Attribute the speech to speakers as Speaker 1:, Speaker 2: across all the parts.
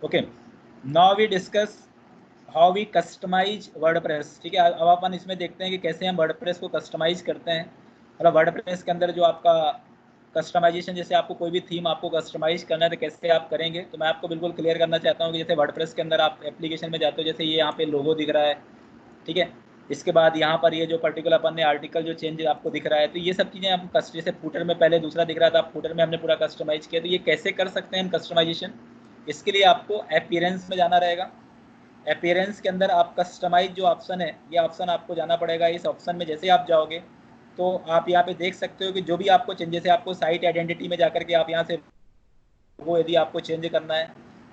Speaker 1: Okay, now we discuss how we customise WordPress. ठीक है, अब अपन इसमें देखते हैं कि कैसे हम वर्डप्रेस को कस्टमाइज करते हैं। मतलब वर्डप्रेस के अंदर जो आपका कस्टमाइजेशन, जैसे आपको कोई भी थीम आपको कस्टमाइज करना है तो कैसे आप करेंगे, तो मैं आपको बिल्कुल क्लियर करना चाहता हूँ कि जैसे वर्डप्रेस के अंदर आप एप्लीकेशन में जाते हो, जैसे ये यहाँ पे लोगो दिख रहा है, ठीक है, इसके बाद यहाँ पर ये जो पर्टिकुलर अपन ने आर्टिकल जो चेंज आपको दिख रहा है, तो ये सब चीज़ें हम जैसे फूटर में पहले दूसरा दिख रहा था, फूटर में हमने पूरा कस्टमाइज किया, तो ये कैसे कर सकते हैं हम कस्टमाइजेशन। इसके लिए आपको अपीयरेंस में जाना रहेगा। अपीयरेंस के अंदर आप कस्टमाइज जो ऑप्शन है, ये ऑप्शन आपको जाना पड़ेगा। इस ऑप्शन में जैसे आप जाओगे तो आप यहाँ पे देख सकते हो कि जो भी आपको चेंज, जैसे आपको साइट आइडेंटिटी में जाकर के आप यहाँ से लोगो यदि आपको चेंज करना है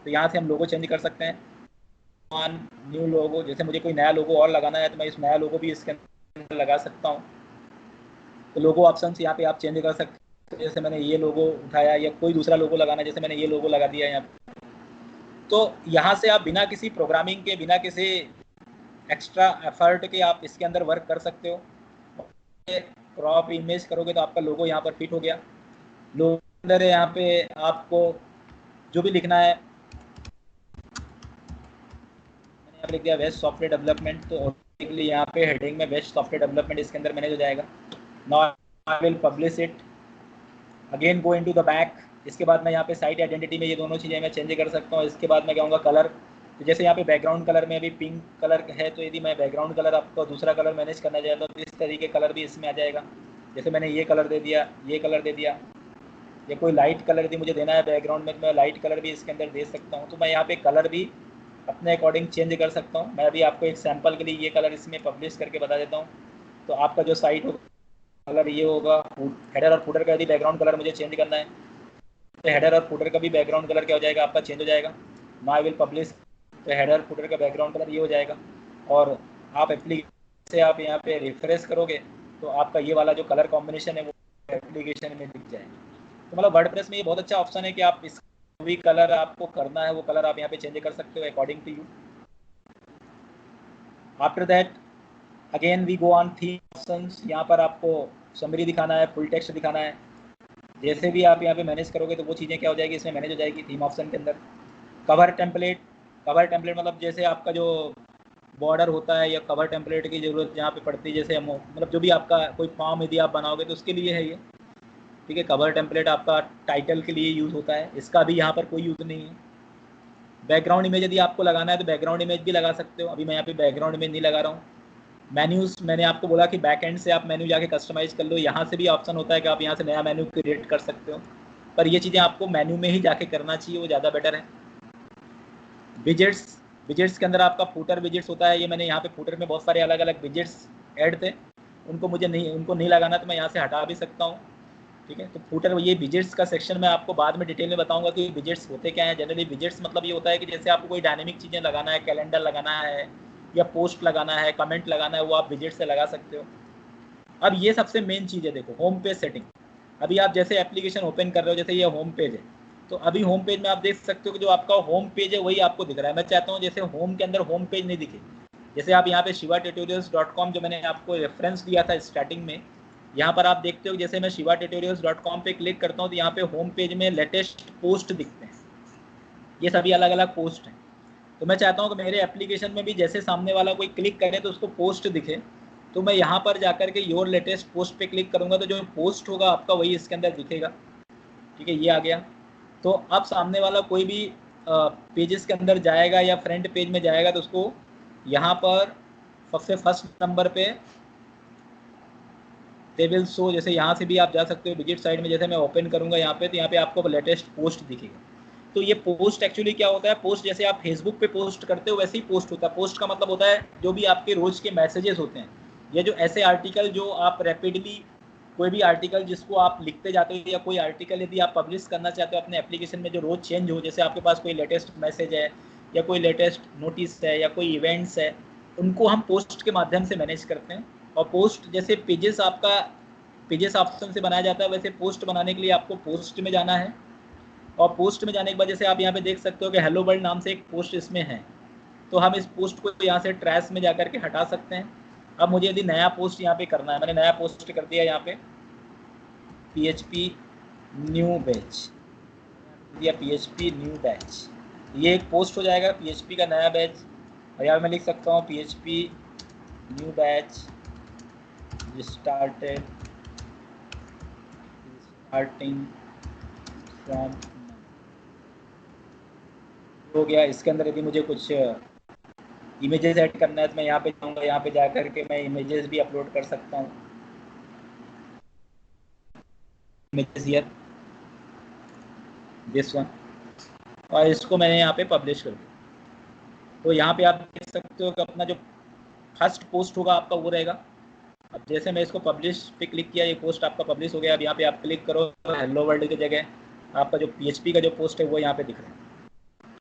Speaker 1: तो यहाँ से हम लोगो चेंज कर सकते हैं। न्यू लोगो, जैसे मुझे कोई नया लोगो और लगाना है तो मैं इस नया लोगो भी इसके अंदर लगा सकता हूँ। तो लोगो ऑप्शन यहाँ पे आप चेंज कर सकते हैं। जैसे मैंने ये लोगो उठाया या कोई दूसरा लोगो लगाना है, जैसे मैंने ये लोगो लगा दिया यहाँ पे, तो यहाँ से आप बिना किसी प्रोग्रामिंग के, बिना किसी एक्स्ट्रा एफर्ट के आप इसके अंदर वर्क कर सकते हो। क्रॉप इमेज करोगे तो आपका लोगो यहाँ पर फिट हो गया। लोगो अंदर यहाँ पे आपको जो भी लिखना है, मैंने यहाँ लिख दिया वेस्ट सॉफ्टवेयर डेवलपमेंट, तो ऑटोमेटिकली यहाँ पे हेडिंग में वेस्ट सॉफ्टवेयर डेवलपमेंट इसके अंदर मैनेज हो जाएगा। Now I will publish it, again go into the back. इसके बाद मैं यहाँ पे साइट आइडेंटिटी में ये दोनों चीज़ें मैं चेंज कर सकता हूँ। इसके बाद मैं कहूँगा कलर, तो जैसे यहाँ पे बैकग्राउंड कलर में अभी पिंक कलर है, तो यदि मैं बैकग्राउंड कलर आपको दूसरा कलर मैनेज करना चाहता हूँ तो इस तरीके कलर भी इसमें आ जाएगा। जैसे मैंने ये कलर दे दिया, ये कलर दे दिया, या कोई लाइट कलर यदि मुझे देना है बैकग्राउंड में तो मैं लाइट कलर भी इसके अंदर दे सकता हूँ। तो मैं यहाँ पे कलर भी अपने अकॉर्डिंग चेंज कर सकता हूँ। मैं अभी आपको एक सैम्पल के लिए ये कलर इसमें पब्लिश करके बता देता हूँ। तो आपका जो साइट हो कलर ये होगा। हेडर और फुटर का यदि बैकग्राउंड कलर मुझे चेंज करना है तो हेडर और फुटर का भी बैकग्राउंड कलर क्या हो जाएगा, आपका चेंज हो जाएगा। नाउ आई विल पब्लिश, तो हेडर फुटर का बैकग्राउंड कलर ये हो जाएगा। और आप एप्लीकेशन से आप यहाँ पे रिफ्रेश करोगे तो आपका ये वाला जो कलर कॉम्बिनेशन है वो एप्लीकेशन में दिख जाएगा। तो मतलब वर्डप्रेस में ये बहुत अच्छा ऑप्शन है कि आप इस भी कलर आपको करना है वो कलर आप यहाँ पे चेंज कर सकते हो according to you. After that again we go on theme options. यहाँ पर आपको समरी दिखाना है, फुल टेक्स्ट दिखाना है, जैसे भी आप यहाँ पे मैनेज करोगे तो वो चीज़ें क्या हो जाएगी इसमें मैनेज हो जाएगी थीम ऑप्शन के अंदर। कवर टेम्पलेट, कवर टेम्पलेट मतलब जैसे आपका जो बॉर्डर होता है या कवर टेम्पलेट की ज़रूरत जहाँ पे पड़ती है, जैसे मतलब जो भी आपका कोई फॉर्म यदि आप बनाओगे तो उसके लिए है ये, ठीक है। कवर टेम्पलेट आपका टाइटल के लिए यूज़ होता है, इसका भी यहाँ पर कोई यूज़ नहीं है। बैकग्राउंड इमेज यदि आपको लगाना है तो बैकग्राउंड इमेज भी लगा सकते हो, अभी मैं यहाँ पे बैकग्राउंड इमेज नहीं लगा रहा हूँ। मेन्यूज, मैंने आपको बोला कि बैक एंड से आप मेन्यू जाके कस्टमाइज़ कर लो, यहाँ से भी ऑप्शन होता है कि आप यहाँ से नया मेन्यू क्रिएट कर सकते हो, पर ये चीज़ें आपको मेन्यू में ही जाके करना चाहिए, वो ज़्यादा बेटर है। विजेट्स, विजेट्स के अंदर आपका फूटर विजेट्स होता है, ये मैंने यहाँ पे फूटर में बहुत सारे अलग अलग विजेट्स ऐड थे, उनको नहीं लगाना तो मैं यहाँ से हटा भी सकता हूँ, ठीक है। तो फूटर, ये विजेट्स का सेक्शन मैं आपको बाद में डिटेल में बताऊंगा कि विजेट्स होते क्या हैं। जनरली विजेट्स मतलब ये होता है कि जैसे आपको कोई डायनेमिक चीज़ें लगाना है, कैलेंडर लगाना है या पोस्ट लगाना है, कमेंट लगाना है, वो आप विजेट से लगा सकते हो। अब ये सबसे मेन चीज़ है, देखो होम पेज सेटिंग। अभी आप जैसे एप्लीकेशन ओपन कर रहे हो, जैसे ये होम पेज है, तो अभी होम पेज में आप देख सकते हो कि जो आपका होम पेज है वही आपको दिख रहा है। मैं चाहता हूँ जैसे होम के अंदर होम पेज नहीं दिखे, जैसे आप यहाँ पे shivatutorials.com जो मैंने आपको रेफरेंस दिया था स्टार्टिंग में, यहाँ पर आप देखते हो जैसे मैं shivatutorials.com पे क्लिक करता हूँ तो यहाँ पे होम पेज में लेटेस्ट पोस्ट दिखते हैं, ये सभी अलग अलग पोस्ट हैं। तो मैं चाहता हूँ कि मेरे एप्लीकेशन में भी जैसे सामने वाला कोई क्लिक करे तो उसको पोस्ट दिखे, तो मैं यहाँ पर जाकर के योर लेटेस्ट पोस्ट पे क्लिक करूँगा तो जो पोस्ट होगा आपका वही इसके अंदर दिखेगा, ठीक है। ये आ गया। तो अब सामने वाला कोई भी पेजेस के अंदर जाएगा या फ्रंट पेज में जाएगा तो उसको यहाँ पर सबसे फर्स्ट नंबर पे दे विल शो, जैसे यहाँ से भी आप जा सकते हो विजिट साइड में, जैसे मैं ओपन करूँगा यहाँ पे तो यहाँ पे आपको लेटेस्ट पोस्ट दिखेगा। तो ये पोस्ट एक्चुअली क्या होता है, पोस्ट जैसे आप फेसबुक पे पोस्ट करते हो वैसे ही पोस्ट होता है। पोस्ट का मतलब होता है जो भी आपके रोज़ के मैसेजेस होते हैं, या जो ऐसे आर्टिकल जो आप रैपिडली, कोई भी आर्टिकल जिसको आप लिखते जाते हो, या कोई आर्टिकल यदि आप पब्लिश करना चाहते हो अपने एप्लीकेशन में जो रोज़ चेंज हो, जैसे आपके पास कोई लेटेस्ट मैसेज है या कोई लेटेस्ट नोटिस है या कोई इवेंट्स है, उनको हम पोस्ट के माध्यम से मैनेज करते हैं। और पोस्ट जैसे पेजेस आपका पेजेस ऑप्शन से बनाया जाता है, वैसे पोस्ट बनाने के लिए आपको पोस्ट में जाना है। और पोस्ट में जाने के बाद जैसे आप यहाँ पे देख सकते हो कि हेलो वर्ल्ड नाम से एक पोस्ट इसमें है, तो हम इस पोस्ट को यहाँ से ट्रैश में जाकर के हटा सकते हैं। अब मुझे यदि नया पोस्ट यहाँ पे करना है, मैंने नया पोस्ट कर दिया यहाँ पे PHP न्यू बैच दिया, PHP न्यू बैच, ये एक पोस्ट हो जाएगा PHP का नया बैच, और यहाँ मैं लिख सकता हूँ PHP new batch starting from हो गया। इसके अंदर यदि मुझे कुछ इमेजेस ऐड करना है तो मैं यहाँ पे जाऊँगा, यहाँ पे जा कर के मैं इमेजेस भी अपलोड कर सकता हूँ। इमेजेस हियर दिस वन, और इसको मैंने यहाँ पे पब्लिश कर दिया। तो यहाँ पे आप देख सकते हो कि अपना जो फर्स्ट पोस्ट होगा आपका वो रहेगा। अब जैसे मैं इसको पब्लिश पे क्लिक किया, ये पोस्ट आपका पब्लिश हो गया। अब यहाँ पे आप क्लिक करो, हेलो वर्ल्ड की जगह आपका जो PHP का जो पोस्ट है वो यहाँ पे दिख रहा है।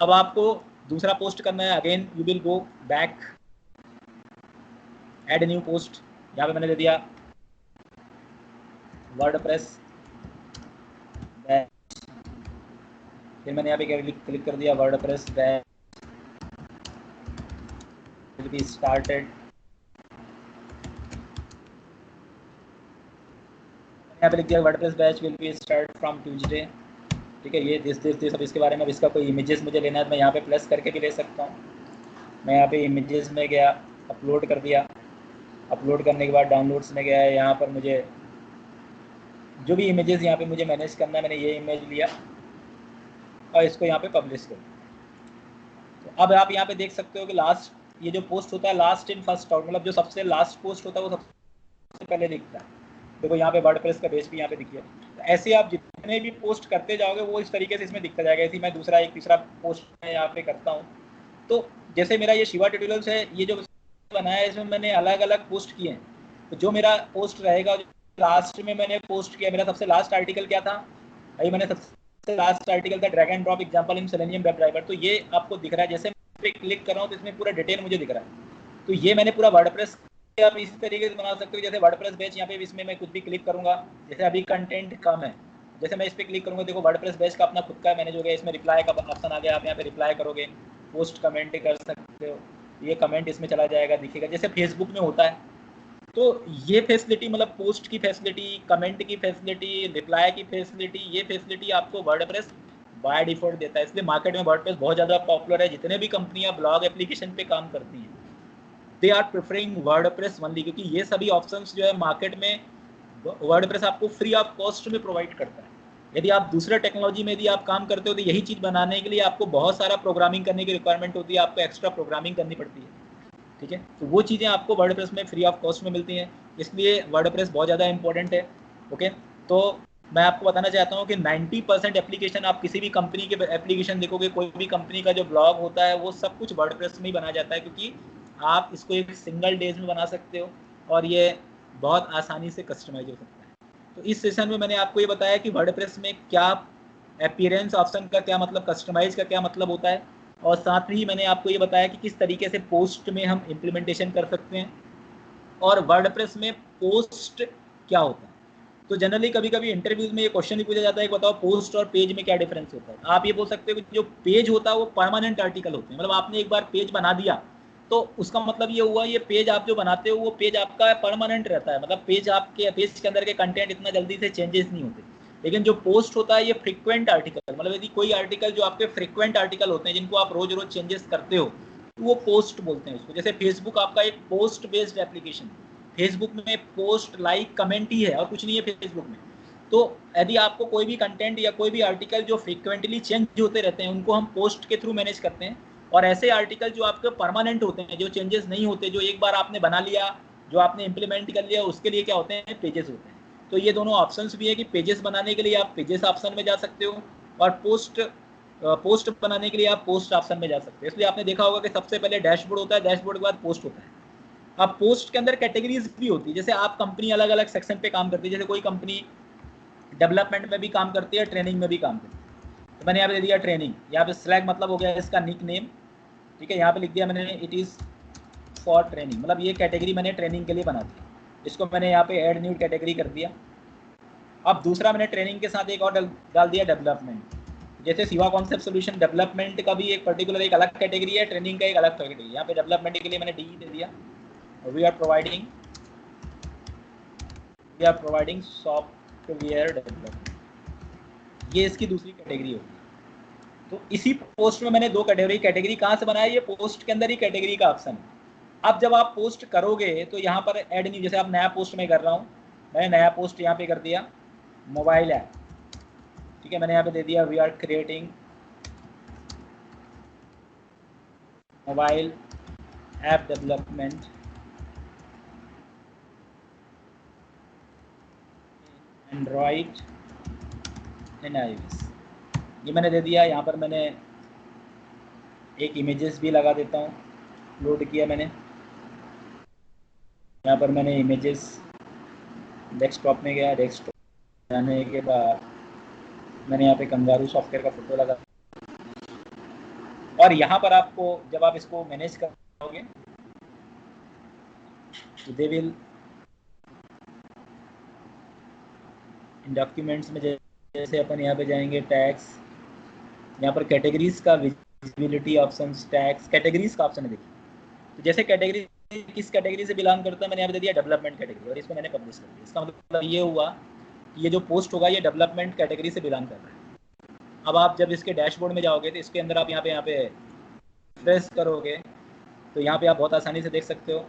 Speaker 1: अब आपको दूसरा पोस्ट करना है, again you will go back, add new post. यहाँ पे मैंने दे दिया वर्डप्रेस बैच, फिर मैंने यहाँ पे क्लिक कर दिया WordPress batch will be started. यहाँ पे लिख दिया WordPress batch will be start from Tuesday. ठीक है, ये दिस अब इसके बारे में, अब इसका कोई इमेजेस मुझे लेना है तो मैं यहाँ पे प्लस करके भी ले सकता हूँ। मैं यहाँ पे इमेजेस में गया, अपलोड कर दिया। अपलोड करने के बाद डाउनलोड्स में गया, यहाँ पर मुझे जो भी इमेजेस यहाँ पे मुझे मैनेज करना है, मैंने ये इमेज लिया और इसको यहाँ पे पब्लिश कर दिया। तो अब आप यहाँ पे देख सकते हो कि लास्ट, ये जो पोस्ट होता है लास्ट इन फर्स्ट आउट, मतलब जो सबसे लास्ट पोस्ट होता है वो सबसे पहले दिखता है। देखो यहाँ पे वर्डप्रेस का पेज भी यहाँ पे दिखिए। तो ऐसे आप जितने भी पोस्ट करते जाओगे वो इस तरीके से इसमें दिखता जाएगा। ऐसे मैं दूसरा एक तीसरा पोस्ट मैं यहाँ पे करता हूँ। तो जैसे मेरा ये शिवा ट्यूटोरियल्स है, ये जो बनाया है इसमें मैंने अलग अलग पोस्ट किए हैं। तो जो मेरा पोस्ट रहेगा, लास्ट में मैंने पोस्ट किया, मेरा सबसे लास्ट आर्टिकल क्या था भाई, मैंने सबसे लास्ट आर्टिकल था drag and drop example in selenium web driver. तो ये आपको दिख रहा है, जैसे मैं पे क्लिक कर रहा हूँ तो इसमें पूरा डिटेल मुझे दिख रहा है। तो ये मैंने पूरा वर्डप्रेस आप इस तरीके से बना सकते हो। जैसे वर्डप्रेस बैच यहाँ पे इसमें मैं कुछ भी क्लिक करूंगा, जैसे अभी कंटेंट कम है, जैसे मैं इस पर क्लिक करूंगा, देखो वर्डप्रेस बैच का अपना खुद का मैनेज हो गया। इसमें रिप्लाई का ऑप्शन आ गया, आप यहाँ पे रिप्लाई करोगे, पोस्ट कमेंट कर सकते हो, ये कमेंट इसमें चला जाएगा, दिखेगा जैसे फेसबुक में होता है। तो ये फैसिलिटी, मतलब पोस्ट की फैसिलिटी, कमेंट की फैसिलिटी, रिप्लाई की फैसिलिटी, ये फैसिलिटी आपको वर्डप्रेस बाय डिफॉल्ट देता है। इसलिए मार्केट में वर्डप्रेस बहुत ज़्यादा पॉपुलर है। जितने भी कंपनियां ब्लॉग एप्लीकेशन पे काम करती हैं, they are preferring WordPress only, क्योंकि ये सभी ऑप्शंस जो है मार्केट में वर्डप्रेस आपको फ्री ऑफ कॉस्ट में प्रोवाइड करता है। यदि आप दूसरे टेक्नोलॉजी में यदि आप काम करते हो तो यही चीज़ बनाने के लिए आपको बहुत सारा प्रोग्रामिंग करने की रिक्वायरमेंट होती है, आपको एक्स्ट्रा प्रोग्रामिंग करनी पड़ती है। ठीक है, तो वो चीज़ें आपको वर्डप्रेस में फ्री ऑफ कॉस्ट में मिलती हैं, इसलिए वर्डप्रेस बहुत ज़्यादा इंपॉर्टेंट है। ओके, तो मैं आपको बताना चाहता हूँ कि 90% एप्लीकेशन, आप किसी भी कंपनी के एप्लीकेशन देखोगे, कोई भी कंपनी का जो ब्लॉग होता है वो सब कुछ वर्डप्रेस में ही बना जाता है, क्योंकि आप इसको एक सिंगल डेज में बना सकते हो और ये बहुत आसानी से कस्टमाइज हो सकता है। तो इस सेशन में मैंने आपको ये बताया कि वर्डप्रेस में क्या अपीयरेंस ऑप्शन का क्या मतलब, कस्टमाइज का क्या मतलब होता है, और साथ ही मैंने आपको ये बताया कि किस तरीके से पोस्ट में हम इम्प्लीमेंटेशन कर सकते हैं, और वर्डप्रेस में पोस्ट क्या होता है। तो जनरली कभी कभी इंटरव्यूज में ये क्वेश्चन भी पूछा जाता है कि बताओ पोस्ट और पेज में क्या डिफरेंस होता है। आप ये बोल सकते हो कि जो पेज होता है वो परमानेंट आर्टिकल होते हैं, मतलब आपने एक बार पेज बना दिया तो उसका मतलब ये हुआ, ये पेज आप जो बनाते हो वो पेज आपका परमानेंट रहता है, मतलब पेज आपके पेज के अंदर के कंटेंट इतना जल्दी से चेंजेस नहीं होते। लेकिन जो पोस्ट होता है ये फ्रीक्वेंट आर्टिकल, मतलब यदि कोई आर्टिकल जो आपके फ्रीक्वेंट आर्टिकल होते हैं जिनको आप रोज रोज चेंजेस करते हो, तो वो पोस्ट बोलते हैं उसको। जैसे फेसबुक आपका एक पोस्ट बेस्ड एप्लीकेशन, फेसबुक में पोस्ट लाइक कमेंट ही है और कुछ नहीं है फेसबुक में। तो यदि आपको कोई भी कंटेंट या कोई भी आर्टिकल जो फ्रीक्वेंटली चेंज होते रहते हैं उनको हम पोस्ट के थ्रू मैनेज करते हैं, और ऐसे आर्टिकल जो आपके परमानेंट होते हैं, जो चेंजेस नहीं होते, जो एक बार आपने बना लिया, जो आपने इंप्लीमेंट कर लिया, उसके लिए क्या होते हैं, पेजेस होते हैं। तो ये दोनों ऑप्शंस भी है कि पेजेस बनाने के लिए आप पेजेस ऑप्शन में जा सकते हो, और पोस्ट बनाने के लिए आप पोस्ट ऑप्शन में जा सकते हो। इसलिए आपने देखा होगा कि सबसे पहले डैशबोर्ड होता है, डैशबोर्ड के बाद पोस्ट होता है। अब पोस्ट के अंदर कैटेगरीज भी होती है, जैसे आप कंपनी अलग अलग सेक्शन पे काम करती है, जैसे कोई कंपनी डेवलपमेंट में भी काम करती है, ट्रेनिंग में भी काम करती है। तो मैंने यहाँ पे दे दिया ट्रेनिंग, यहाँ पे स्लैग मतलब हो गया इसका निक नेम। ठीक है, यहाँ पे लिख दिया मैंने इट इज़ फॉर ट्रेनिंग, मतलब ये कैटेगरी मैंने ट्रेनिंग के लिए बना दी, इसको मैंने यहाँ पे ऐड न्यू कैटेगरी कर दिया। अब दूसरा मैंने ट्रेनिंग के साथ एक और डाल दिया डेवलपमेंट। जैसे शिवा कॉन्सेप्ट सोल्यूशन डेवलपमेंट का भी एक पर्टिकुलर एक अलग कैटेगरी है, ट्रेनिंग का एक अलग कैटेगरी। यहाँ पे डेवलपमेंट के लिए मैंने डी दे दिया। We are providing software development, ये इसकी दूसरी कैटेगरी होगी। तो इसी पोस्ट में मैंने दो कैटेगरी कहाँ से बनाया, ये पोस्ट के अंदर ही कैटेगरी का ऑप्शन है। अब जब आप पोस्ट करोगे तो यहाँ पर ऐड नहीं, जैसे आप नया पोस्ट में कर रहा हूँ, मैंने नया पोस्ट यहाँ पे कर दिया मोबाइल ऐप, ठीक है, मैंने यहाँ पे दे दिया we are creating mobile app development Android and iOS, ये मैंने दे दिया। यहाँ पर मैंने एक इमेजेस भी लगा देता हूँ, लोड किया मैंने, यहाँ पर मैंने इमेजेस डेस्कटॉप में गया, डेस्कटॉप जाने के बाद मैंने यहाँ पे कंगारू सॉफ्टवेयर का फोटो लगा, और यहाँ पर आपको जब आप इसको मैनेज करोगे तो दे विल डॉक्यूमेंट्स में जैसे अपन यहाँ पे जाएंगे टैक्स, यहाँ पर कैटेगरीज का विजिबिलिटी ऑप्शन, टैक्स कैटेगरीज का ऑप्शन है, देखिए तो जैसे कैटेगरी किस कैटेगरी से बिलोंग करता है, मैंने यहाँ पे दे दिया डेवलपमेंट कैटेगरी, और इसको मैंने पब्लिश कर दिया। इसका मतलब ये हुआ कि ये जो पोस्ट होगा ये डेवलपमेंट कैटेगरी से बिलोंग कर रहा है। अब आप जब इसके डैशबोर्ड में जाओगे तो इसके अंदर आप यहाँ पे प्रेस करोगे तो यहाँ पे आप बहुत आसानी से देख सकते हो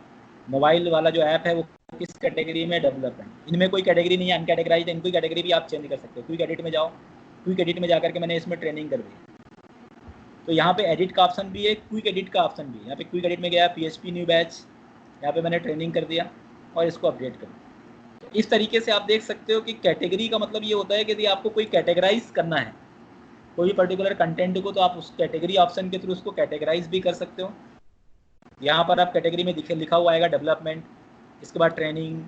Speaker 1: मोबाइल वाला जो ऐप है वो किस कैटेगरी में, डेवलपमेंट। इनमें कोई कैटेगरी नहीं है अनकैटेगराइज, इनकी कैटेगरी भी आप चेंज कर सकते हो। क्विक एडिट में जाओ, क्विक एडिट में जाकर के मैंने इसमें ट्रेनिंग कर दी, तो यहाँ पे एडिट का ऑप्शन भी है, क्विक एडिट का ऑप्शन भी है। यहाँ पे क्विक एडिट में गया PHP न्यू बैच, यहाँ पे मैंने ट्रेनिंग कर दिया और इसको अपडेट कर दिया। तो इस तरीके से आप देख सकते हो कि कैटेगरी का मतलब ये होता है कि यदि आपको कोई कैटेगराइज करना है कोई पर्टिकुलर कंटेंट को, तो आप उस कैटेगरी ऑप्शन के थ्रू उसको कैटेगराइज भी कर सकते हो। यहाँ पर आप कैटेगरी में लिखा हुआ आएगा डेवलपमेंट, इसके बाद ट्रेनिंग,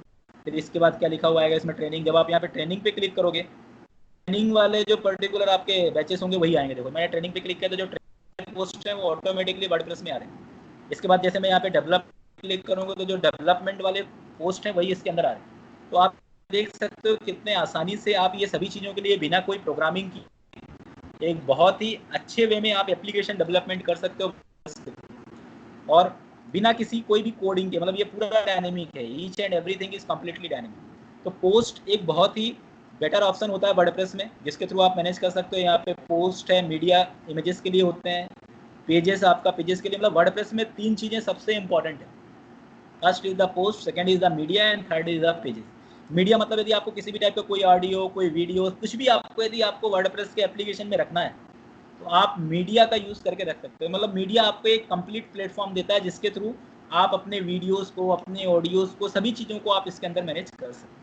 Speaker 1: फिर इसके बाद क्या लिखा हुआ आएगा इसमें ट्रेनिंग। जब आप यहाँ पे ट्रेनिंग पे क्लिक करोगे, ट्रेनिंग वाले जो पर्टिकुलर आपके बैचेस होंगे वही आएंगे। देखो मैंने ट्रेनिंग पे क्लिक किया तो जो ट्रेनिंग पोस्ट है वो ऑटोमेटिकली वर्डप्रेस में आ रहे हैं। इसके बाद जैसे मैं यहाँ पे डेवलप क्लिक करूँगा तो जो डेवलपमेंट वाले पोस्ट हैं वही इसके अंदर आ रहे हैं। तो आप देख सकते हो कितने आसानी से आप ये सभी चीज़ों के लिए बिना कोई प्रोग्रामिंग की एक बहुत ही अच्छे वे में आप एप्लीकेशन डेवलपमेंट कर सकते हो, और बिना किसी कोई भी कोडिंग के। मतलब ये पूरा डायनेमिक है, each and everything is completely dynamic. तो पोस्ट एक बहुत ही बेटर ऑप्शन होता है वर्डप्रेस में, जिसके थ्रू आप मैनेज कर सकते हो। यहाँ पे पोस्ट है, मीडिया इमेजेस के लिए होते हैं, पेजेस आपका पेजेस के लिए। मतलब वर्डप्रेस में 3 चीज़ें सबसे इंपॉर्टेंट है। First is the post, second is the media and third is the pages. Media मतलब यदि आपको किसी भी टाइप का कोई ऑडियो, कोई वीडियो, कुछ भी आपको यदि आपको वर्डप्रेस के एप्लीकेशन में रखना है तो आप मीडिया का यूज़ करके रख सकते हो। मतलब मीडिया आपको एक कंप्लीट प्लेटफॉर्म देता है जिसके थ्रू आप अपने वीडियोस को, अपने ऑडियोस को, सभी चीज़ों को आप इसके अंदर मैनेज कर सकते हो।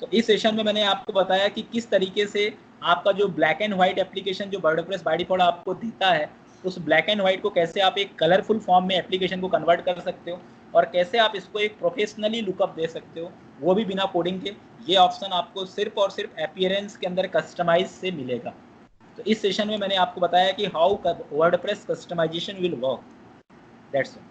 Speaker 1: तो इस सेशन में मैंने आपको बताया कि किस तरीके से आपका जो ब्लैक एंड व्हाइट एप्लीकेशन जो वर्डप्रेस बाय डिफॉल्ट आपको देता है, उस ब्लैक एंड व्हाइट को कैसे आप एक कलरफुल फॉर्म में एप्लीकेशन को कन्वर्ट कर सकते हो, और कैसे आप इसको एक प्रोफेशनली लुकअप दे सकते हो, वो भी बिना कोडिंग के। ये ऑप्शन आपको सिर्फ और सिर्फ अपीयरेंस के अंदर कस्टमाइज से मिलेगा। तो इस सेशन में मैंने आपको बताया कि how WordPress customisation will work. That's all.